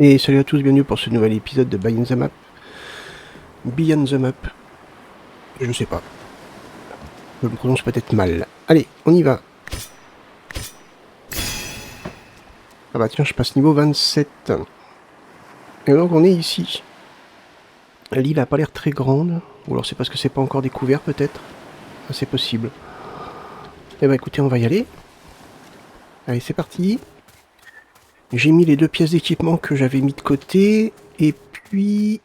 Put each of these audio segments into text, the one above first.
Et salut à tous, bienvenue pour ce nouvel épisode de Beyond the Map. Beyond the Map. Je sais pas. Je me prononce peut-être mal. Allez, on y va. Ah bah tiens, je passe niveau 27. Et donc on est ici. L'île a pas l'air très grande. Ou alors c'est parce que c'est pas encore découvert peut-être. Ah, c'est possible. Eh bah écoutez, on va y aller. Allez, c'est parti. J'ai mis les 2 pièces d'équipement que j'avais mis de côté. Et puis...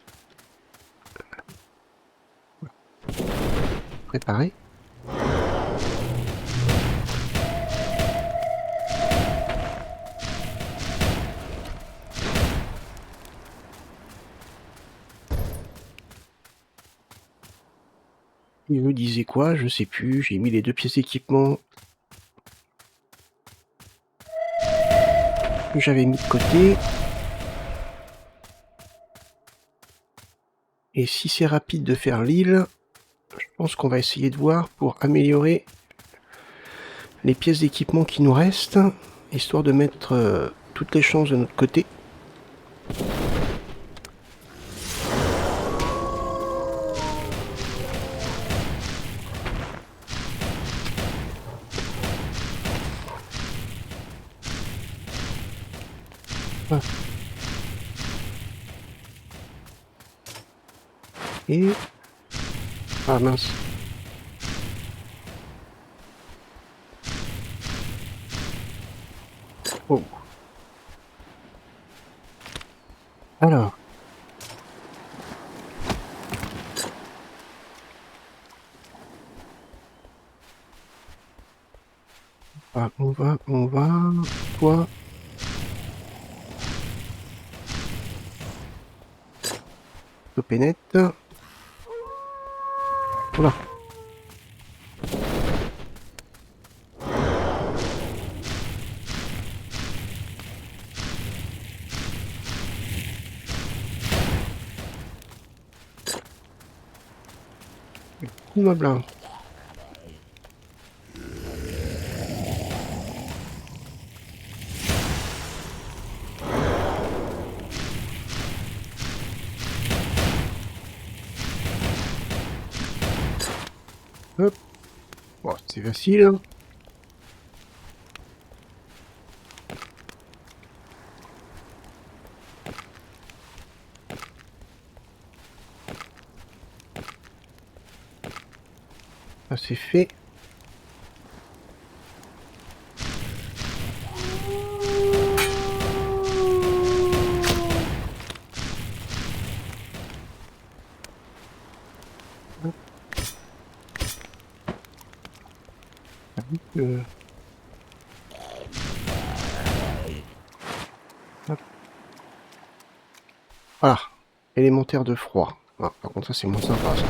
préparer. Il me disait quoi? Je sais plus. J'ai mis les 2 pièces d'équipement que j'avais mis de côté. Et si c'est rapide de faire l'île, je pense qu'on va essayer de voir pour améliorer les pièces d'équipement qui nous restent, histoire de mettre toutes les chances de notre côté. Ah. Et... ah mince. Oh. Alors. Ah, on va... Toi... Stopper net. Voilà. Tout va bien. Hop. Bon, c'est facile. Ça c'est fait. Hop. Voilà. Élémentaire de froid. Ah, par contre ça c'est moins sympa ça.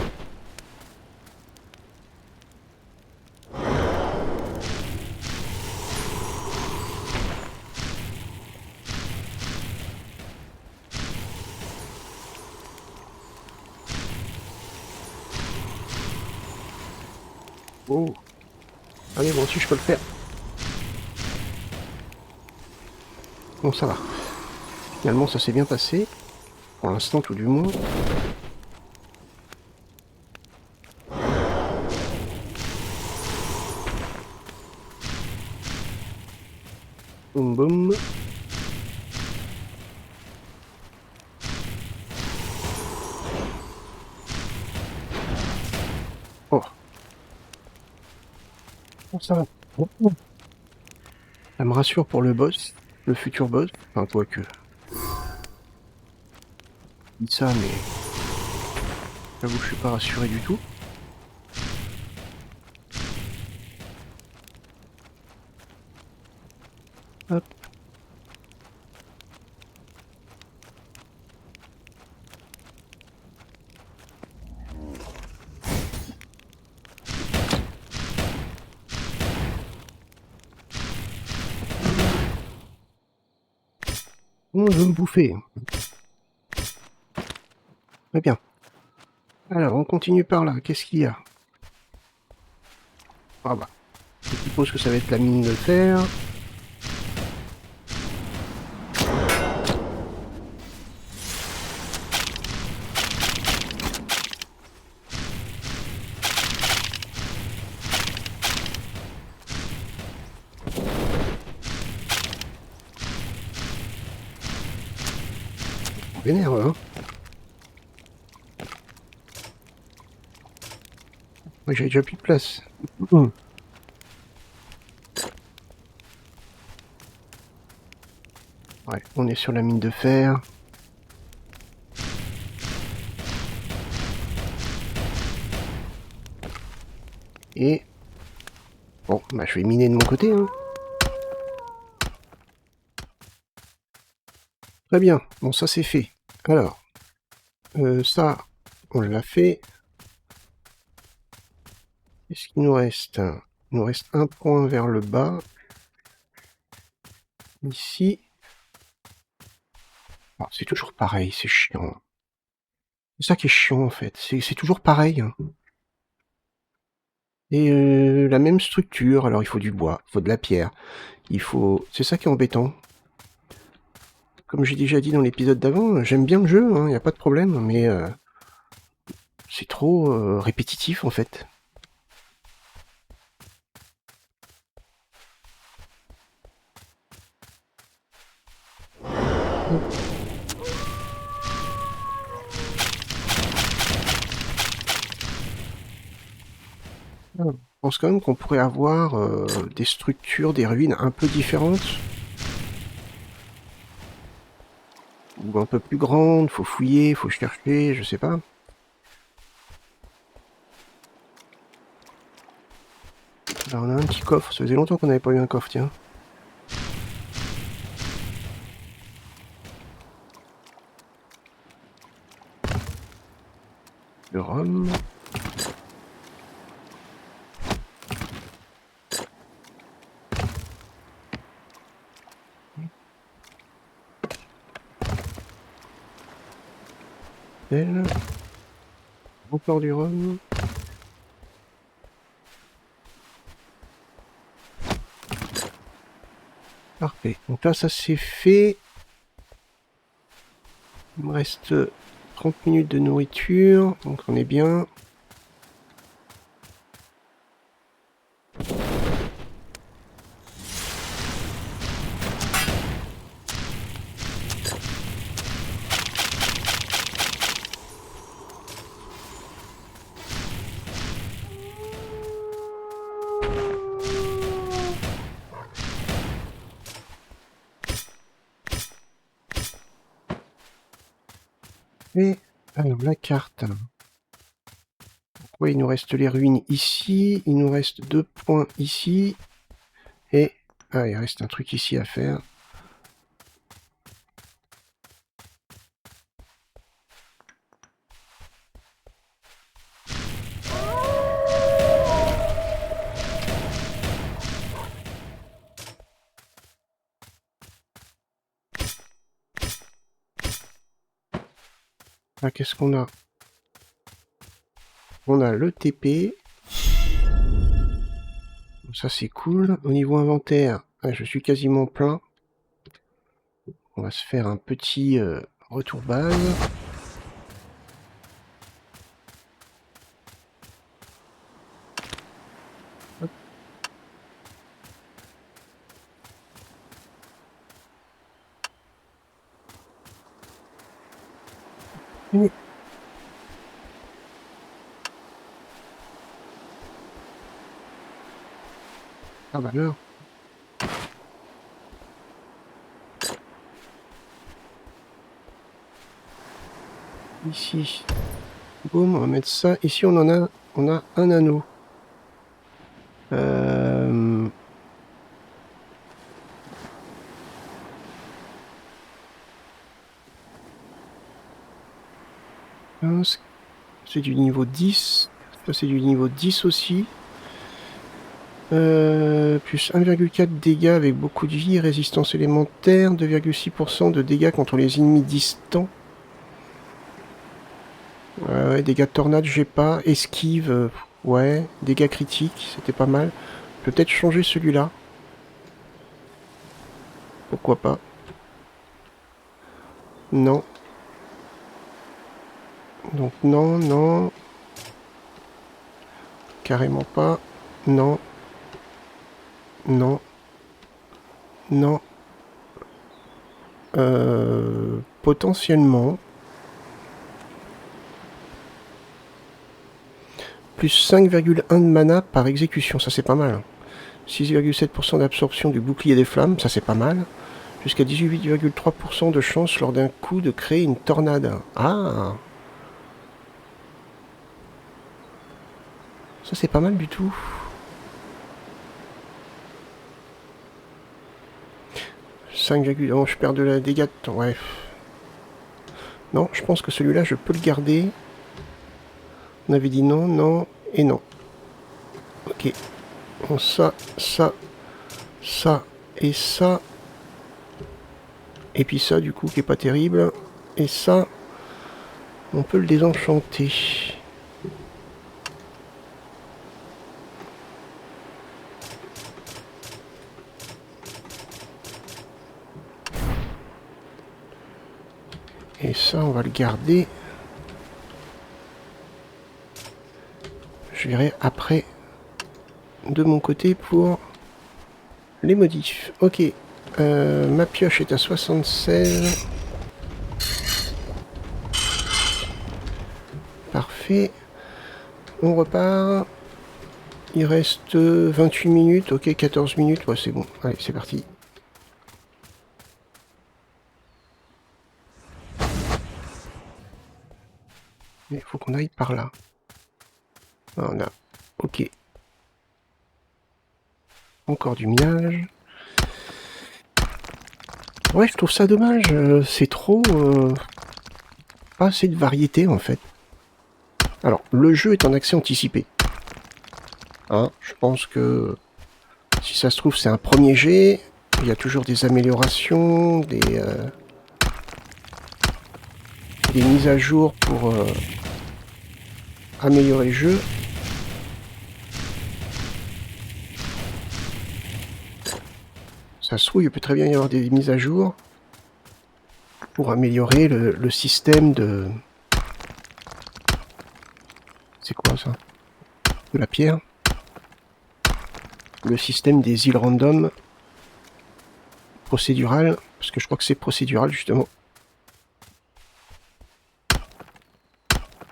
Oh. Allez, moi aussi je peux le faire. Bon, ça va. Finalement, ça s'est bien passé. Pour l'instant, tout du moins. Boum boum. Oh. Bon, ça va. Ça me rassure pour le boss. Le futur boss. Enfin, quoique. Je dis ça, mais... j'avoue que je suis pas rassuré du tout. Hop. Bon, je veux me bouffer. Très bien. Alors, on continue par là. Qu'est-ce qu'il y a? Ah bah. Je suppose que ça va être la mine de fer. vénère, hein. Ouais, j'avais déjà plus de place. Mmh. Ouais, on est sur la mine de fer. Et... Bon, bah je vais miner de mon côté, hein. Très bien, bon ça c'est fait. Alors, ça, on l'a fait. Qu'est-ce qu'il nous reste? Il nous reste un point vers le bas. Ici. Oh, c'est toujours pareil, c'est chiant. C'est ça qui est chiant en fait, c'est toujours pareil, hein. Et la même structure, alors il faut du bois, il faut de la pierre, il faut... C'est ça qui est embêtant. Comme j'ai déjà dit dans l'épisode d'avant, j'aime bien le jeu, hein, y a pas de problème, mais c'est trop répétitif en fait. Je pense quand même qu'on pourrait avoir des structures, des ruines un peu différentes. Ou un peu plus grandes, faut fouiller, faut chercher, je sais pas. Alors on a un petit coffre, ça faisait longtemps qu'on n'avait pas eu un coffre, tiens. Le rhum. Elle. Encore du rhum. Parfait. Donc là, ça c'est fait. Il me reste 30 minutes de nourriture, donc on est bien. Et alors la carte. Oui, il nous reste les ruines ici, il nous reste 2 points ici, et ah, il reste un truc ici à faire. Ah, qu'est-ce qu'on a? On a le TP. Ça c'est cool. Au niveau inventaire, je suis quasiment plein. On va se faire un petit retour base. Hop. Et... Ah bah alors. Ici. Boum, on va mettre ça. Ici on a un anneau. C'est du niveau 10. Ça c'est du niveau 10 aussi. Plus 1,4 dégâts avec beaucoup de vie, résistance élémentaire, 2,6% de dégâts contre les ennemis distants. Ouais, dégâts de tornade, j'ai pas. Esquive, ouais. Dégâts critiques, c'était pas mal. Peut-être changer celui-là. Pourquoi pas. Non. Donc non, non. Carrément pas. Non. Non. Non. potentiellement. Plus 5,1 de mana par exécution, ça c'est pas mal. 6,7% d'absorption du bouclier des flammes, ça c'est pas mal. Jusqu'à 18,3% de chance lors d'un coup de créer une tornade. Ah! Ça c'est pas mal du tout. 5, oh, je perds de la dégâts. Ouais. Non, je pense que celui-là, je peux le garder. On avait dit non, non et non. Ok. Bon, ça et ça. Et puis ça, du coup, qui est pas terrible. Et ça, on peut le désenchanter. Et ça, on va le garder. Je verrai après de mon côté pour les modifs. Ok. Ma pioche est à 76. Parfait. On repart. Il reste 28 minutes. Ok, 14 minutes. Ouais, c'est bon. Allez, c'est parti. Il faut qu'on aille par là. Voilà. Ok. Encore du minage. Ouais, je trouve ça dommage. C'est trop... pas assez de variété, en fait. Alors, le jeu est en accès anticipé. Hein, je pense que... Si ça se trouve, c'est un premier jet. Il y a toujours des améliorations, des mises à jour pour améliorer le jeu. Ça se trouve, il peut très bien y avoir des mises à jour pour améliorer le système de... C'est quoi ça? De la pierre. Le système des îles random procédural, parce que je crois que c'est procédural justement.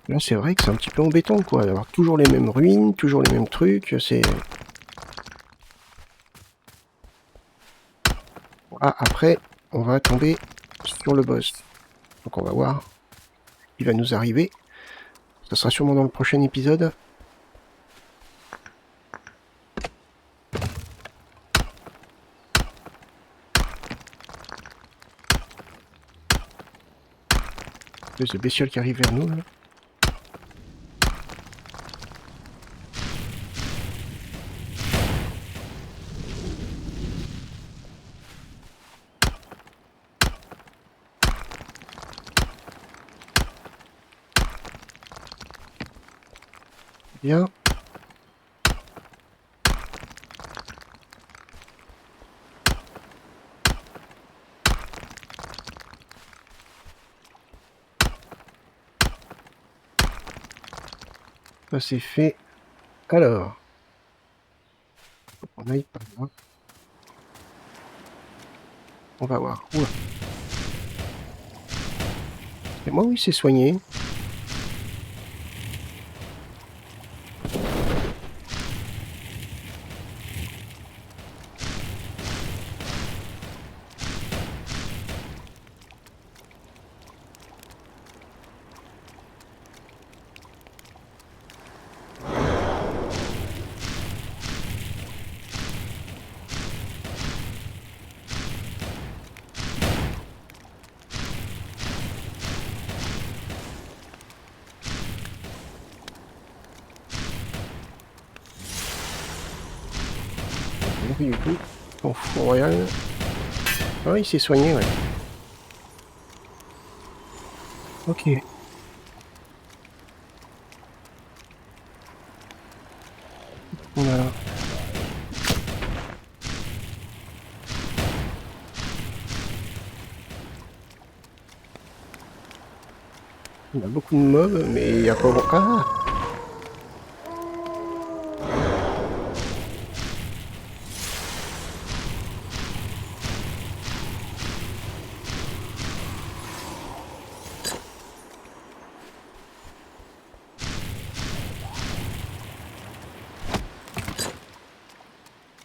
Là c'est vrai que c'est un petit peu embêtant quoi, d'avoir toujours les mêmes ruines, toujours les mêmes trucs, c'est... Ah, après on va tomber sur le boss. Donc on va voir, il va nous arriver. Ça sera sûrement dans le prochain épisode. Ce bestiole qui arrive vers nous là. Bien. Ça c'est fait. Alors. On aille par là. On va voir. Oula. Et moi oui c'est soigné. Du coup, on fout royal. Ah, il s'est soigné, ouais. Ok. Voilà. Il y a beaucoup de mobs, mais il n'y a pas... Ah!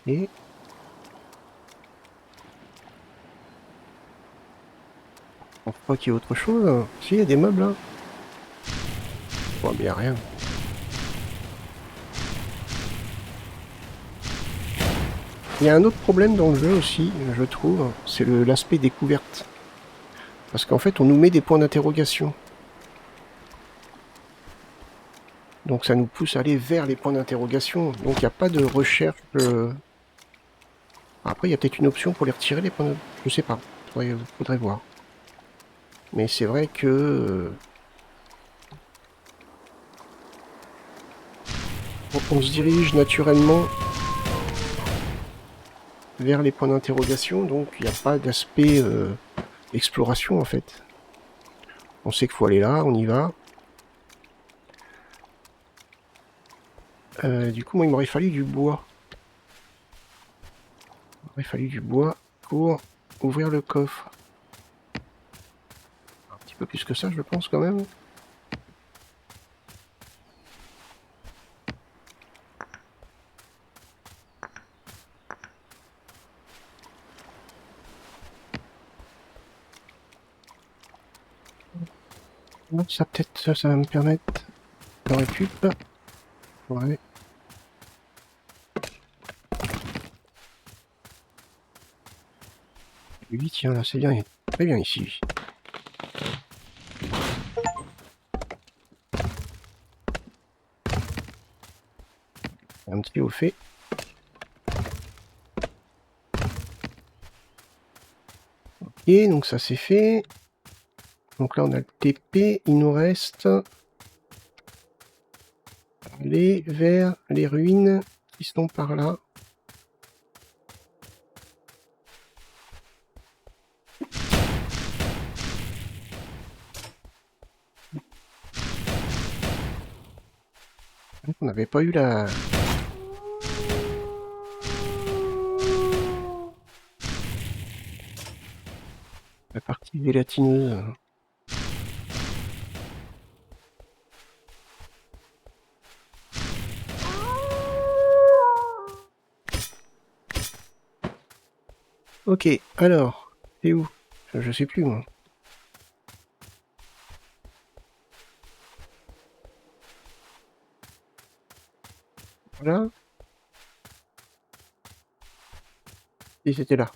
Ok. Je pense pas qu'il y ait autre chose. Si, il y a des meubles là. Bon, mais il n'y a rien. Il y a un autre problème dans le jeu aussi, je trouve, c'est l'aspect découverte. Parce qu'en fait, on nous met des points d'interrogation. Donc ça nous pousse à aller vers les points d'interrogation. Donc il n'y a pas de recherche. Après, il y a peut-être une option pour les retirer, les points de... Je sais pas. Faudrait voir. Mais c'est vrai que... on se dirige naturellement vers les points d'interrogation, donc il n'y a pas d'aspect exploration en fait. On sait qu'il faut aller là, on y va. Du coup, moi, il m'aurait fallu du bois. Il m'aurait fallu du bois pour ouvrir le coffre. Un petit peu plus que ça, je pense, quand même. Ça, peut-être, ça va me permettre de récup. Ouais. Oui, tiens, là, c'est bien. Très bien ici. Un petit au fait. Ok, donc ça c'est fait. Donc là on a le TP, il nous reste aller vers les ruines qui sont par là. On n'avait pas eu la partie gélatineuse. Ok, alors, c'est où? Je sais plus moi. Voilà. Et c'était là.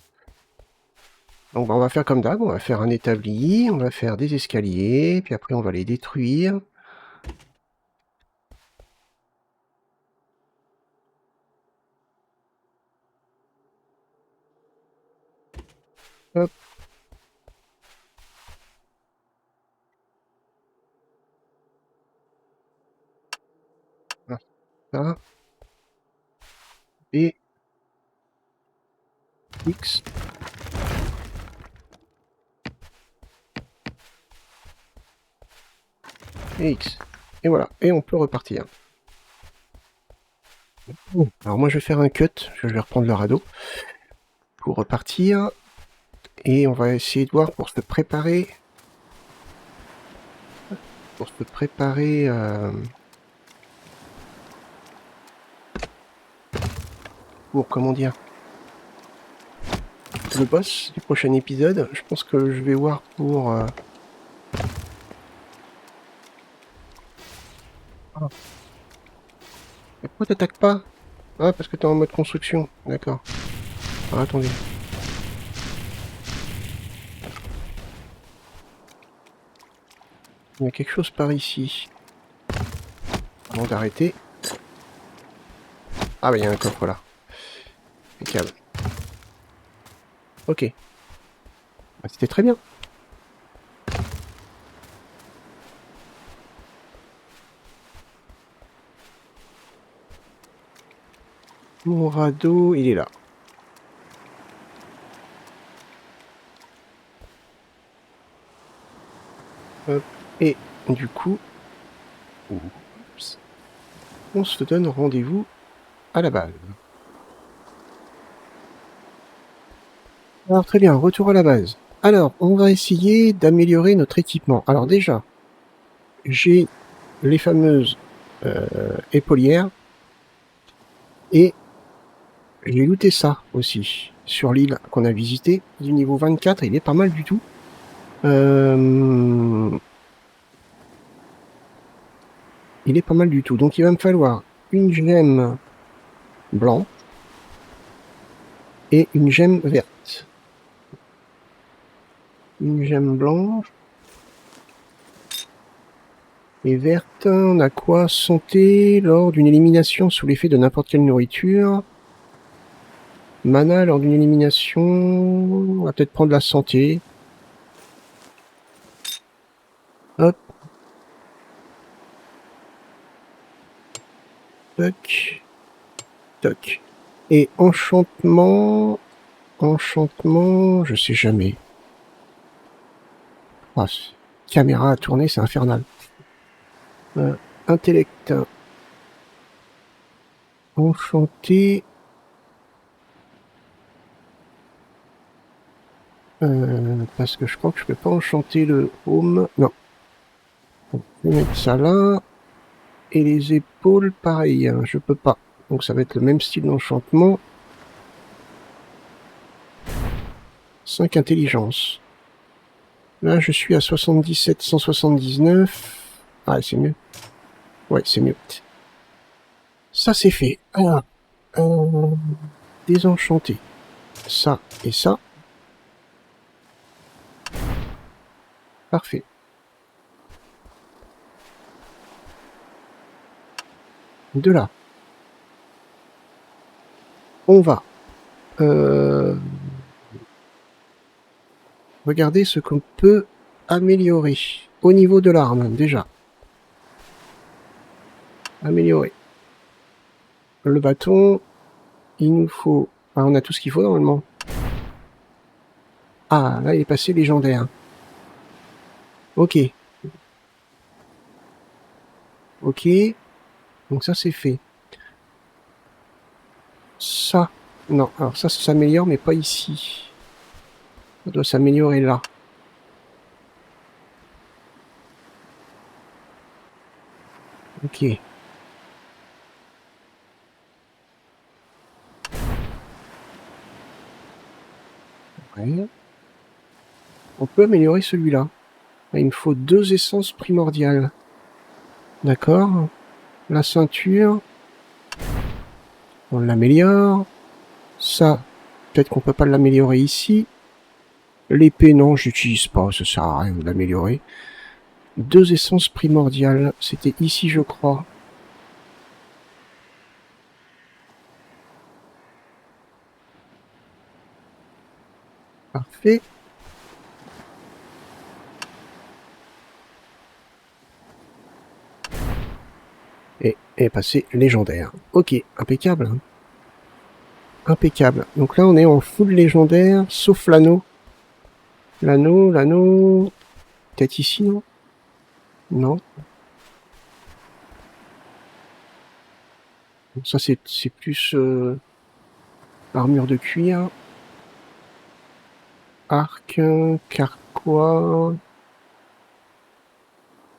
Donc bah, on va faire comme d'hab, on va faire un établi, on va faire des escaliers, puis après on va les détruire. Hop. Voilà. Ça. Et X. Et X. Et voilà. Et on peut repartir. Bon. Alors moi je vais faire un cut, je vais reprendre le radeau pour repartir. Et on va essayer de voir pour se préparer. Pour se préparer... pour, comment dire, le boss du prochain épisode. Je pense que je vais voir pour... Ah. Et pourquoi t'attaques pas? Ah, parce que t'es en mode construction. D'accord. Ah, attendez. Il y a quelque chose par ici. Avant d'arrêter. Ah bah il y a un coffre là. Impeccable. Ok. Bah, c'était très bien. Mon radeau, il est là. Hop. Et du coup... Oups. On se donne rendez-vous à la base. Alors très bien, retour à la base. Alors, on va essayer d'améliorer notre équipement. Alors déjà, j'ai les fameuses épaulières et J'ai looté ça aussi, sur l'île qu'on a visité, du niveau 24, il est pas mal du tout. Il est pas mal du tout, donc il va me falloir une gemme blanche et une gemme verte. Une gemme blanche et verte, on a quoi? Santé lors d'une élimination sous l'effet de n'importe quelle nourriture. Mana lors d'une élimination, on va peut-être prendre la santé. Hop. Toc. Toc. Et enchantement... Enchantement... Je sais jamais. Ah, caméra à tourner, c'est infernal. Intellect. Enchanté... parce que je crois que je peux pas enchanter le home. Non. Donc, je vais mettre ça là. Et les épaules, pareil, hein, je peux pas. Donc ça va être le même style d'enchantement. 5 intelligence. Là, je suis à 77, 179. Ah, c'est mieux. Ouais, c'est mieux. Ça, c'est fait. Alors, désenchanter. Ça et ça. Parfait. De là. On va regarder ce qu'on peut améliorer. Au niveau de l'arme, déjà. Améliorer. Le bâton. Il nous faut... Ah, on a tout ce qu'il faut normalement. Ah, là, il est passé légendaire. Ok. Ok. Donc ça, c'est fait. Ça. Non, alors ça s'améliore, mais pas ici. Ça doit s'améliorer là. Ok. Ouais. On peut améliorer celui-là. Il me faut 2 essences primordiales. D'accord. La ceinture. On l'améliore. Ça, peut-être qu'on peut pas l'améliorer ici. L'épée, non, j'utilise pas, ça sert à rien de l'améliorer. 2 essences primordiales. C'était ici, je crois. Parfait. Et est passé légendaire. Ok, impeccable. Impeccable. Donc là, on est en full légendaire, sauf l'anneau. L'anneau... Peut-être ici, non? Non. Donc ça, c'est plus... armure de cuir. Arc, carquois...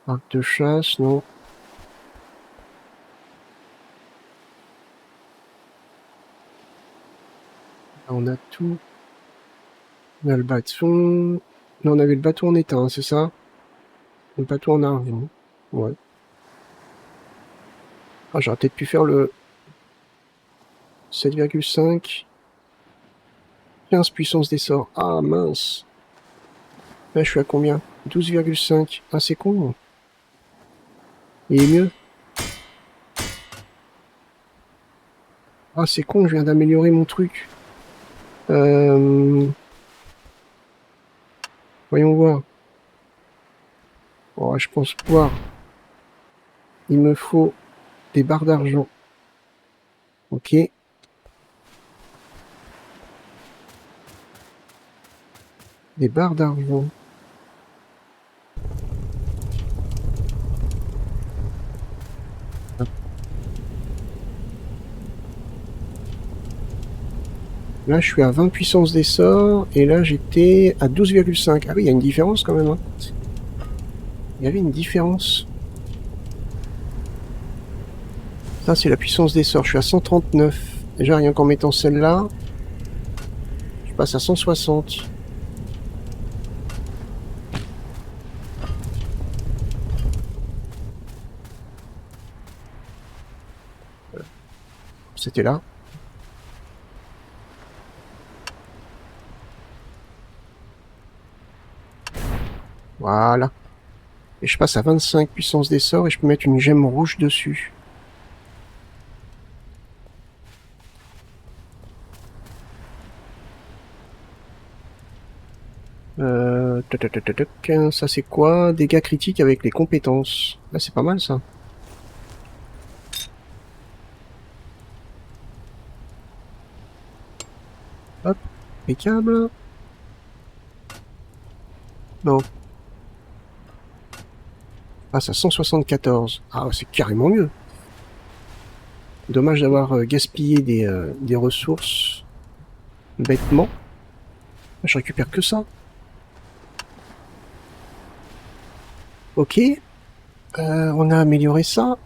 Arc de chasse, non. Là, on a tout. On a le bâton. Là, on avait le bâton en étain, c'est ça? Le bâton en argent. Ouais. Ah, j'aurais peut-être pu faire le 7,5. 15 puissance d'essor. Ah, mince. Là, je suis à combien? 12,5. Ah, c'est con. Il est mieux. Ah, c'est con, je viens d'améliorer mon truc. Voyons voir. Oh, je pense pouvoir. Il me faut des barres d'argent. Ok. Des barres d'argent. Là, je suis à 20 puissance d'essor, et là, j'étais à 12,5. Ah oui, il y a une différence quand même. Hein. Il y avait une différence. Ça, c'est la puissance d'essor. Je suis à 139. Déjà, rien qu'en mettant celle-là, je passe à 160. C'était là. Voilà. Et je passe à 25 puissance des sorts et je peux mettre une gemme rouge dessus. Ça c'est quoi? Dégâts critiques avec les compétences. Là c'est pas mal ça. Hop, impeccable. Non. Ah, ça 174. Ah, c'est carrément mieux. Dommage d'avoir gaspillé des ressources bêtement. Je récupère que ça. Ok. On a amélioré ça.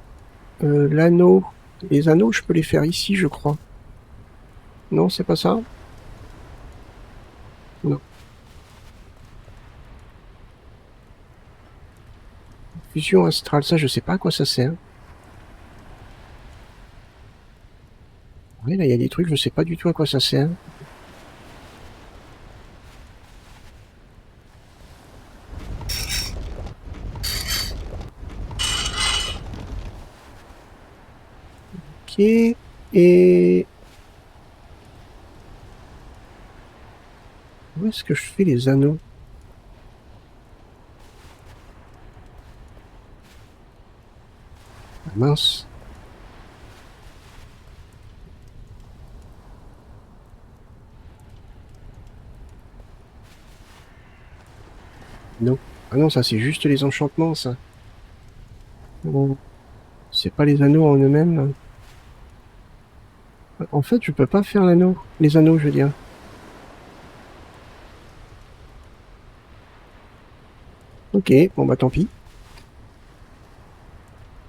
L'anneau. Les anneaux, je peux les faire ici, je crois. Non, c'est pas ça? Non. Fusion astrale, ça, je sais pas à quoi ça sert. Oui, là, il y a des trucs, je sais pas du tout à quoi ça sert. Ok. Et... où est-ce que je fais les anneaux? Ah, mince. Non. Ah non, ça, c'est juste les enchantements, ça. Bon. C'est pas les anneaux en eux-mêmes. En fait, je peux pas faire l'anneau. Les anneaux, je veux dire. Ok, bon bah tant pis.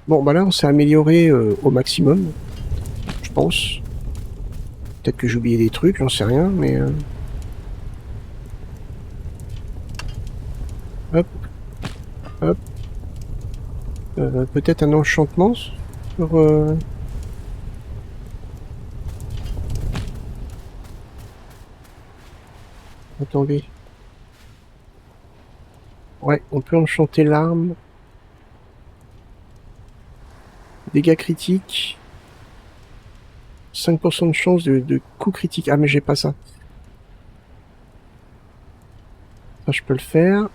Bon bah là, on s'est amélioré au maximum, je pense. Peut-être que j'ai oublié des trucs, j'en sais rien, mais... hop, hop. Peut-être un enchantement sur... attendez. Ouais, on peut enchanter l'arme. Dégâts critiques. 5% de chance de coup critique. Ah mais j'ai pas ça. Ça, je peux le faire.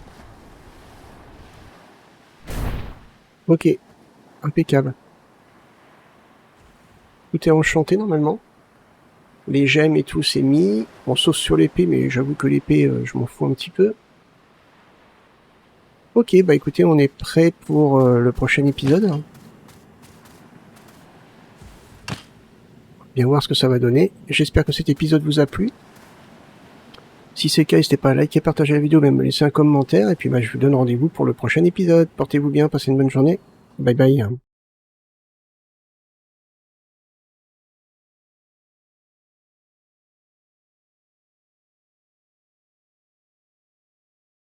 Ok, impeccable. Tout est enchanté normalement. Les gemmes et tout, c'est mis. On sauf sur l'épée, mais j'avoue que l'épée, je m'en fous un petit peu. Ok, bah écoutez, on est prêt pour le prochain épisode. Bien voir ce que ça va donner. J'espère que cet épisode vous a plu. Si c'est le cas, n'hésitez pas à liker, partager la vidéo, même me laisser un commentaire. Et puis bah, je vous donne rendez-vous pour le prochain épisode. Portez-vous bien, passez une bonne journée. Bye bye.